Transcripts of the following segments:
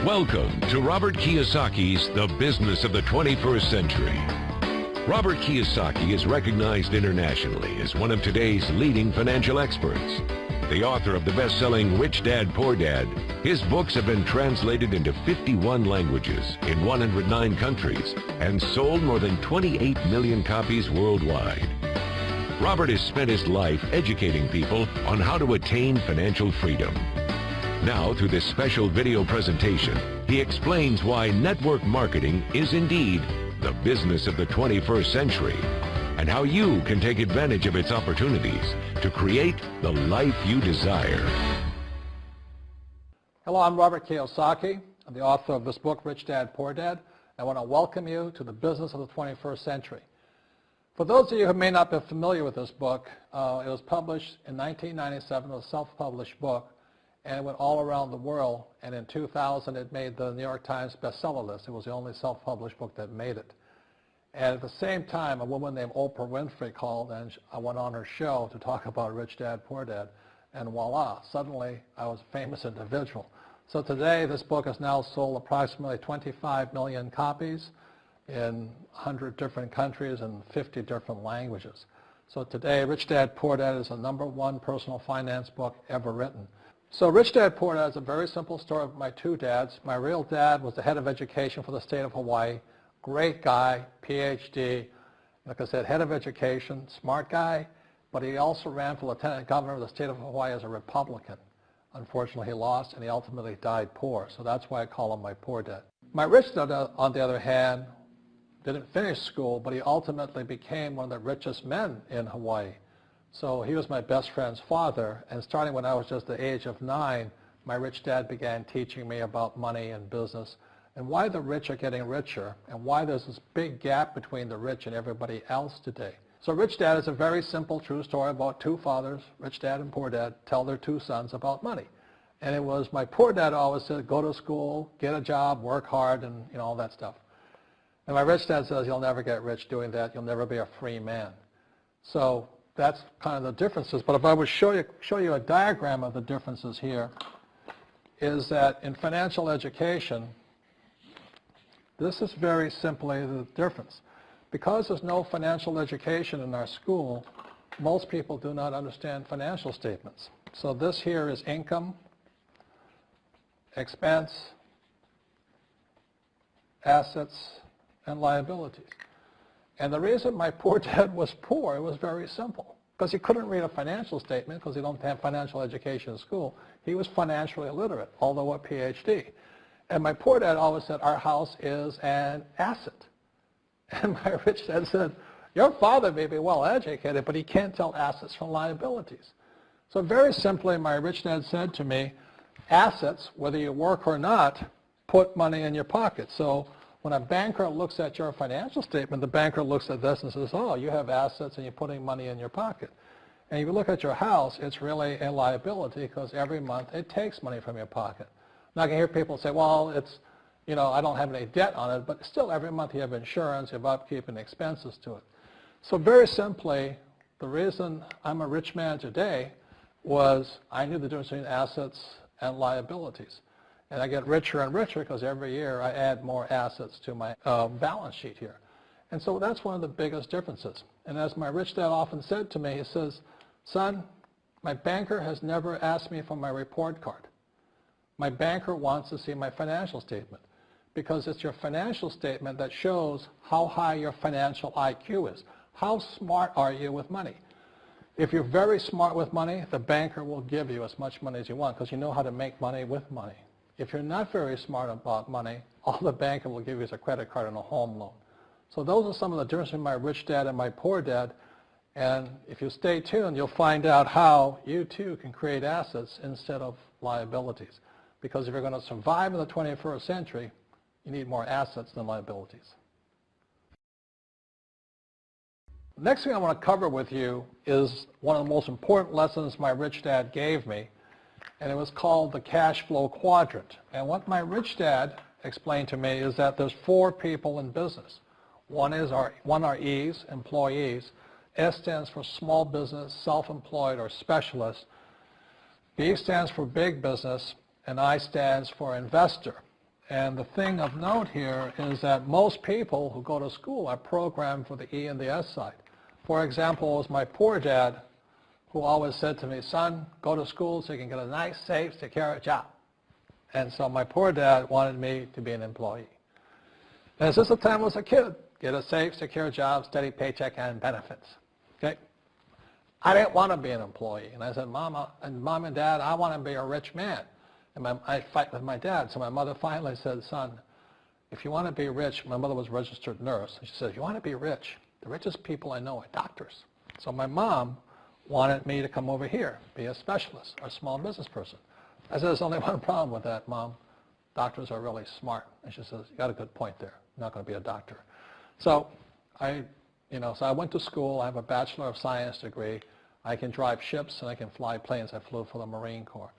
Welcome to Robert Kiyosaki's The Business of the 21st Century. Robert Kiyosaki is recognized internationally as one of today's leading financial experts. The author of the best-selling Rich Dad, Poor Dad, his books have been translated into 51 languages in 109 countries and sold more than 28 million copies worldwide. Robert has spent his life educating people on how to attain financial freedom. Now, through this special video presentation, he explains why network marketing is indeed the business of the 21st century and how you can take advantage of its opportunities to create the life you desire. Hello, I'm Robert Kiyosaki. I'm the author of this book, Rich Dad, Poor Dad. I want to welcome you to the business of the 21st century. For those of you who may not be familiar with this book, it was published in 1997. It was a self-published book, and it went all around the world, and in 2000 it made the New York Times bestseller list. It was the only self-published book that made it. And at the same time, a woman named Oprah Winfrey called, and I went on her show to talk about Rich Dad, Poor Dad, and voila, suddenly I was a famous individual. So today this book has now sold approximately 25 million copies in 100 different countries and 50 different languages. So today Rich Dad, Poor Dad is the #1 personal finance book ever written. So Rich Dad, Poor Dad is a very simple story of my two dads. My real dad was the head of education for the state of Hawaii. Great guy, PhD, like I said, head of education, smart guy, but he also ran for lieutenant governor of the state of Hawaii as a Republican. Unfortunately, he lost, and he ultimately died poor, so that's why I call him my poor dad. My rich dad, on the other hand, didn't finish school, but he ultimately became one of the richest men in Hawaii. So he was my best friend's father, and starting when I was just the age of 9, my rich dad began teaching me about money and business and why the rich are getting richer and why there's this big gap between the rich and everybody else today. So Rich Dad is a very simple, true story about two fathers, Rich Dad and Poor Dad, tell their two sons about money. And it was my poor dad always said, go to school, get a job, work hard, and all that stuff. And my rich dad says, you'll never get rich doing that. You'll never be a free man. So that's kind of the differences. But if I would show you a diagram of the differences here, is that in financial education, this is very simply the difference. Because there's no financial education in our school, most people do not understand financial statements. So this here is income, expense, assets, and liabilities. And the reason my poor dad was poor, it was very simple. Because he couldn't read a financial statement because he don't have financial education in school. He was financially illiterate, although a PhD. And my poor dad always said, our house is an asset. And my rich dad said, your father may be well educated, but he can't tell assets from liabilities. So very simply, my rich dad said to me, assets, whether you work or not, put money in your pocket. So when a banker looks at your financial statement, the banker looks at this and says, oh, you have assets and you're putting money in your pocket. And if you look at your house, it's really a liability because every month it takes money from your pocket. Now I can hear people say, well, it's, I don't have any debt on it, but still every month you have insurance, you have upkeep and expenses to it. So very simply, the reason I'm a rich man today was I knew the difference between assets and liabilities. And I get richer and richer because every year I add more assets to my balance sheet here. And so that's one of the biggest differences. And as my rich dad often said to me, he says, son, my banker has never asked me for my report card. My banker wants to see my financial statement because it's your financial statement that shows how high your financial IQ is. How smart are you with money? If you're very smart with money, the banker will give you as much money as you want because you know how to make money with money. If you're not very smart about money, all the banker will give you is a credit card and a home loan. So those are some of the differences between my rich dad and my poor dad. And if you stay tuned, you'll find out how you too can create assets instead of liabilities. Because if you're going to survive in the 21st century, you need more assets than liabilities. The next thing I want to cover with you is one of the most important lessons my rich dad gave me, and it was called the Cashflow Quadrant. And what my rich dad explained to me is that there's 4 people in business. One are E's, employees. S stands for small business, self-employed, or specialist. B stands for big business, and I stands for investor. And the thing of note here is that most people who go to school are programmed for the E and the S side. For example, it was my poor dad who always said to me, son, go to school so you can get a nice, safe, secure job. And so my poor dad wanted me to be an employee. And since the time I was a kid, get a safe, secure job, steady paycheck, and benefits. Okay? I didn't want to be an employee. And I said, Mom and Dad, I want to be a rich man. And I fight with my dad. So my mother finally said, son, if you want to be rich, my mother was a registered nurse. And she said, if you want to be rich, the richest people I know are doctors. So my mom wanted me to come over here, be a specialist or a small business person. I said, there's only one problem with that, Mom. Doctors are really smart. And she says, you got a good point there. I'm not going to be a doctor. So I went to school. I have a Bachelor of Science degree. I can drive ships and I can fly planes. I flew for the Marine Corps.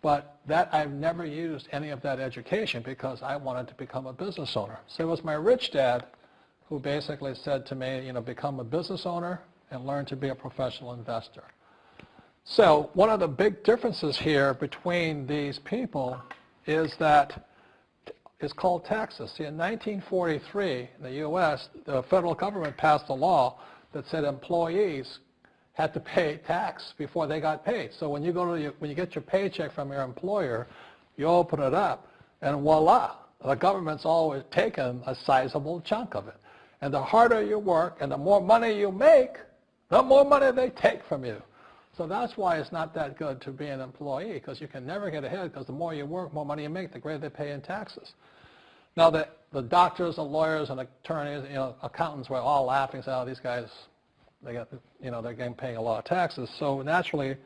But I've never used any of that education because I wanted to become a business owner. So it was my rich dad who basically said to me, become a business owner and learn to be a professional investor. So one of the big differences here between these people is that it's called taxes. See, in 1943 in the U.S., the federal government passed a law that said employees had to pay tax before they got paid. So when you get your paycheck from your employer, you open it up, and voila, the government's always taken a sizable chunk of it. And the harder you work and the more money you make, the more money they take from you. So that's why it's not that good to be an employee, because you can never get ahead, because the more you work, more money you make, the greater they pay in taxes. Now, the doctors and lawyers and attorneys, accountants were all laughing, saying, oh, these guys, they're getting paying a lot of taxes. So naturally,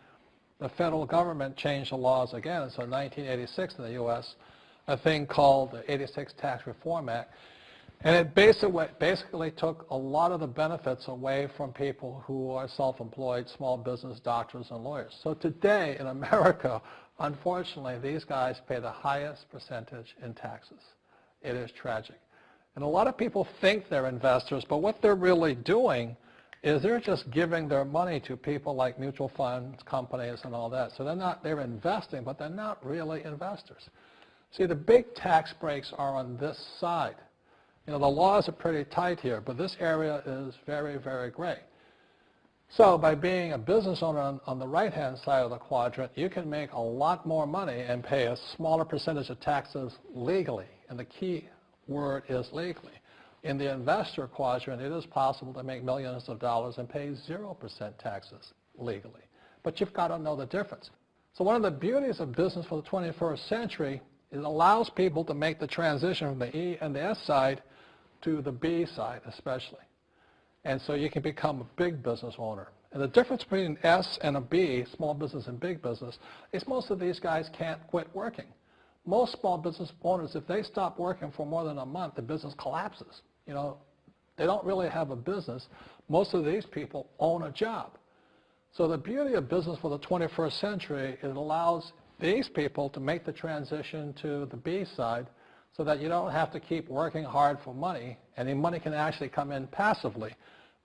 the federal government changed the laws again. And so in 1986 in the U.S., a thing called the 86 Tax Reform Act, and it basically took a lot of the benefits away from people who are self-employed, small business, doctors, and lawyers. So today in America, unfortunately, these guys pay the highest percentage in taxes. It is tragic. And a lot of people think they're investors, but what they're really doing is they're just giving their money to people like mutual funds, companies, and all that. So they're investing, but they're not really investors. See, the big tax breaks are on this side. The laws are pretty tight here, but this area is very, very gray. So by being a business owner on the right-hand side of the quadrant, you can make a lot more money and pay a smaller percentage of taxes legally. And the key word is legally. In the investor quadrant, it is possible to make millions of dollars and pay 0% taxes legally. But you've got to know the difference. So one of the beauties of business for the 21st century is it allows people to make the transition from the E and the S side to the B side especially. And so you can become a big business owner. And the difference between an S and a B, small business and big business, is most of these guys can't quit working. Most small business owners, if they stop working for more than a month, the business collapses. They don't really have a business. Most of these people own a job. So the beauty of business for the 21st century is it allows these people to make the transition to the B side so that you don't have to keep working hard for money, and the money can actually come in passively.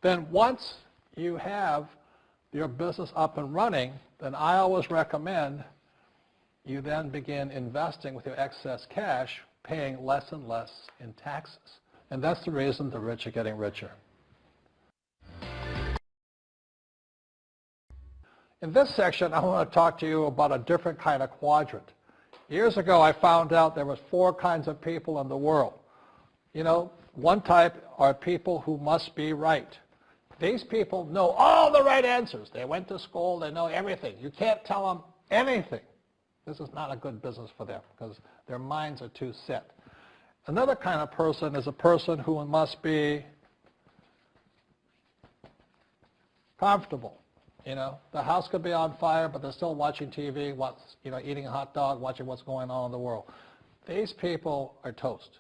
Then once you have your business up and running, then I always recommend you then begin investing with your excess cash, paying less and less in taxes. And that's the reason the rich are getting richer. In this section, I want to talk to you about a different kind of quadrant. Years ago, I found out there was 4 kinds of people in the world. One type are people who must be right. These people know all the right answers. They went to school. They know everything. You can't tell them anything. This is not a good business for them because their minds are too set. Another kind of person is a person who must be comfortable. The house could be on fire, but they're still watching TV, eating a hot dog, watching what's going on in the world. These people are toast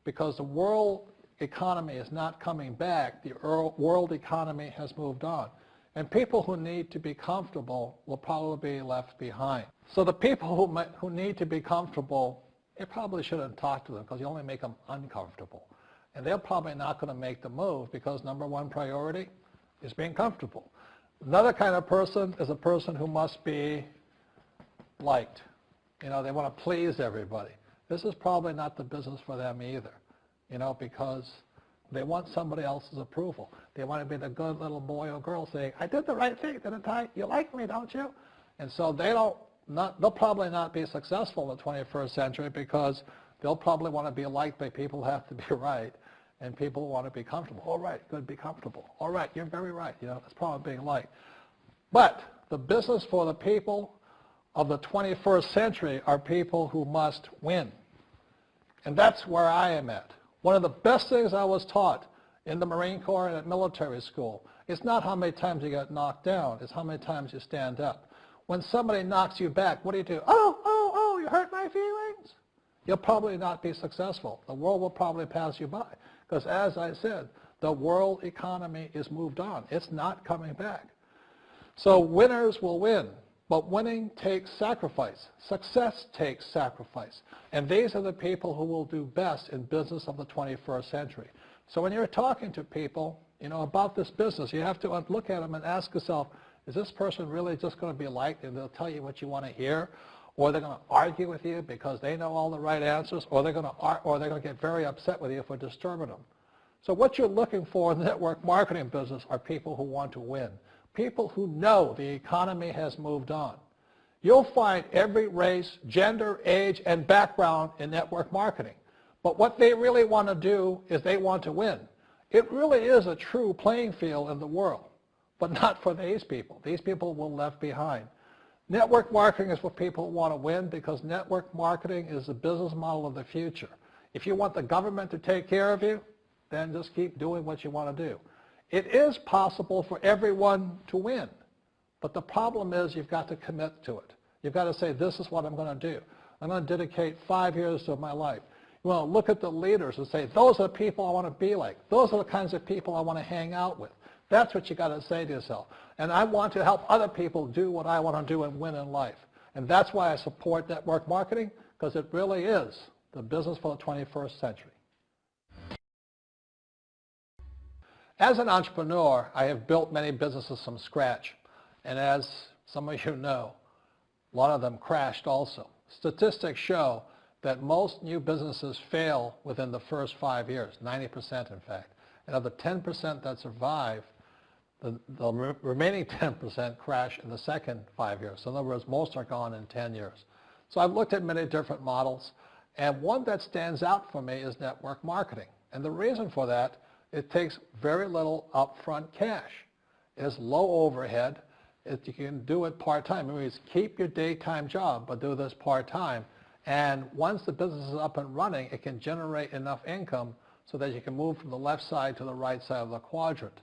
because the world economy is not coming back. The world economy has moved on. And people who need to be comfortable will probably be left behind. So the people who need to be comfortable, you probably shouldn't talk to them because you only make them uncomfortable. And they're probably not going to make the move because number one priority is being comfortable. Another kind of person is a person who must be liked. They want to please everybody. this is probably not the business for them either, because they want somebody else's approval. They want to be the good little boy or girl saying, I did the right thing, didn't I? You like me, don't you? And so they'll probably not be successful in the 21st century because they'll probably want to be liked by people who have to be right, and people want to be comfortable. All right, good, be comfortable. All right, you're very right. That's probably being liked. But the business for the people of the 21st century are people who must win. And that's where I am at. One of the best things I was taught in the Marine Corps and at military school, it's not how many times you get knocked down, it's how many times you stand up. When somebody knocks you back, what do? Oh, you hurt my feelings? You'll probably not be successful. The world will probably pass you by. Because as I said, the world economy is moved on. It's not coming back. So winners will win. But winning takes sacrifice. Success takes sacrifice. And these are the people who will do best in business of the 21st century. So when you're talking to people, about this business, you have to look at them and ask yourself, is this person really just going to be liked and they'll tell you what you want to hear? Or they're going to argue with you because they know all the right answers? Or they're going to get very upset with you for disturbing them? So what you're looking for in the network marketing business are people who want to win. People who know the economy has moved on. You'll find every race, gender, age, and background in network marketing. But what they really want to do is they want to win. It really is a true playing field in the world, but not for these people. These people will be left behind. Network marketing is for people who want to win because network marketing is the business model of the future. If you want the government to take care of you, then just keep doing what you want to do. It is possible for everyone to win, but the problem is you've got to commit to it. You've got to say, this is what I'm going to do. I'm going to dedicate 5 years of my life. You want to look at the leaders and say, those are the people I want to be like. Those are the kinds of people I want to hang out with. That's what you got to say to yourself. And I want to help other people do what I want to do and win in life. And that's why I support network marketing, because it really is the business for the 21st century. As an entrepreneur, I have built many businesses from scratch. And as some of you know, a lot of them crashed also. Statistics show that most new businesses fail within the first 5 years, 90% in fact. And of the 10% that survive, the remaining 10% crash in the second 5 years. So in other words, most are gone in 10 years. So I've looked at many different models, and one that stands out for me is network marketing. And the reason for that, it takes very little upfront cash. It's low overhead. You can do it part-time. It means keep your daytime job, but do this part-time. And once the business is up and running, it can generate enough income so that you can move from the left side to the right side of the quadrant.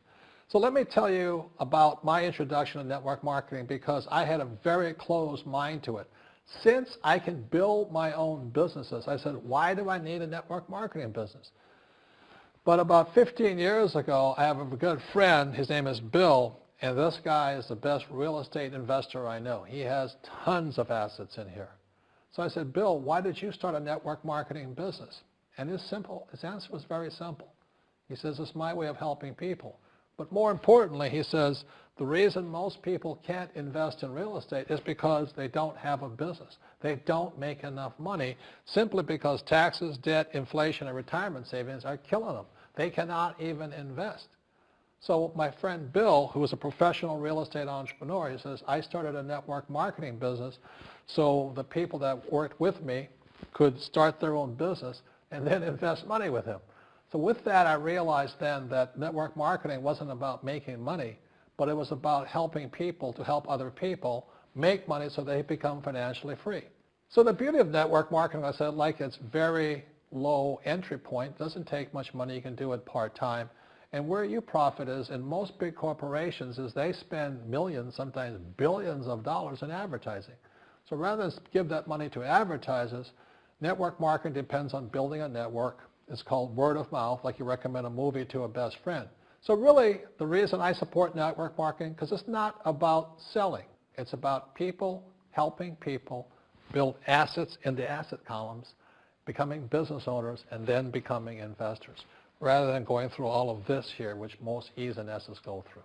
So let me tell you about my introduction to network marketing, because I had a very closed mind to it. Since I can build my own businesses, I said, why do I need a network marketing business? But about 15 years ago, I have a good friend, his name is Bill, and this guy is the best real estate investor I know. He has tons of assets in here. So I said, Bill, why did you start a network marketing business? And his answer was very simple. He says, it's my way of helping people. But more importantly, he says, the reason most people can't invest in real estate is because they don't have a business. They don't make enough money simply because taxes, debt, inflation, and retirement savings are killing them. They cannot even invest. So my friend Bill, who is a professional real estate entrepreneur, he says, I started a network marketing business so the people that worked with me could start their own business and then invest money with him. So with that, I realized then that network marketing wasn't about making money, but it was about helping people to help other people make money so they become financially free. So the beauty of network marketing, I said, like it's very low entry point, doesn't take much money, you can do it part-time. And where you profit is in most big corporations is they spend millions, sometimes billions of dollars in advertising. So rather than give that money to advertisers, network marketing depends on building a network. It's called word of mouth, like you recommend a movie to a best friend. So really, the reason I support network marketing, because it's not about selling. It's about people helping people build assets in the asset columns, becoming business owners, and then becoming investors, rather than going through all of this here, which most E's and S's go through.